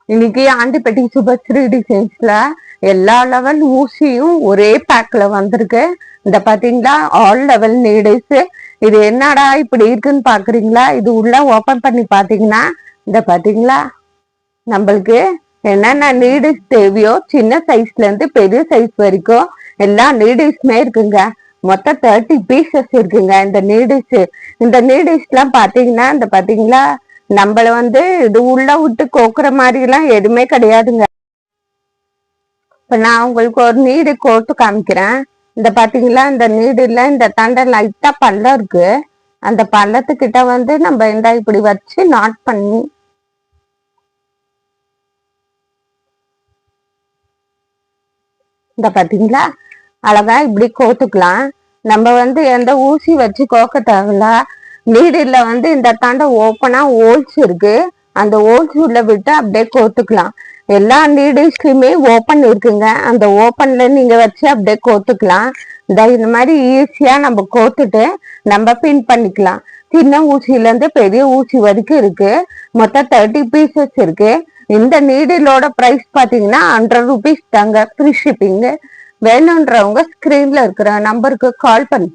இன்னைக்கு ஆண்டிப்பட்டி சுபஸ்ரீ டிசைன்ஸ்ல எல்லா லெவல் ஊசியும் ஒரே பேக்ல வந்திருக்கு. இந்த பாத்தீங்களா, ஆல் லெவல் நீடிஸ். இது என்னடா இப்படி இருக்குன்னு பாக்குறீங்களா? இது உள்ள ஓபன் பண்ணி பாத்தீங்கன்னா இந்த பாத்தீங்களா, நம்மளுக்கு என்னென்ன நீடிஸ் தேவையோ சின்ன சைஸ்ல இருந்து பெரிய சைஸ் வரைக்கும் எல்லா நீடிஸ்மே இருக்குங்க. மொத்தம் 30 பீசஸ் இருக்குங்க. இந்த நீடிஸ் எல்லாம் பாத்தீங்கன்னா இந்த பாத்தீங்களா, நம்மள இது உள்ள விட்டு கோக்குற மாதிரி எல்லாம் எதுவுமே கிடையாதுங்க. இப்ப நான் உங்களுக்கு ஒரு நீடு கோர்த்து காமிக்கிறேன். இந்த பாத்தீங்களா, இந்த நீடுல இந்த தண்டை லைட்டா பள்ளம் இருக்கு. அந்த பள்ளத்துக்கிட்ட நம்ம இந்த இப்படி வச்சு நாட் பண்ணி இந்த பாத்தீங்களா அழகா இப்படி கோத்துக்கலாம். நம்ம எந்த ஊசி வச்சு கோக்க தேவையில்ல. நீடில்ல இந்த தாண்டை ஓப்பனா ஹோல்ஸ் இருக்கு. அந்த ஹோல்ஸ் உள்ள விட்டு அப்படியே கோத்துக்கலாம். எல்லா நீடிஸ்லயுமே ஓப்பன் இருக்குங்க. அந்த ஓப்பன்ல நீங்க வச்சு அப்படியே கோத்துக்கலாம். இந்த மாதிரி ஈஸியா நம்ம கோத்துட்டு நம்ம பின் பண்ணிக்கலாம். சின்ன ஊசியில இருந்து பெரிய ஊசி வரைக்கும் இருக்கு. மொத்தம் 30 பீசஸ் இருக்கு. இந்த நீடிலோட பிரைஸ் பாத்தீங்கன்னா 100 rupees தாங்க. Free shipping. வேணுன்றவங்க ஸ்கிரீன்ல இருக்கிற நம்பருக்கு கால் பண்ணி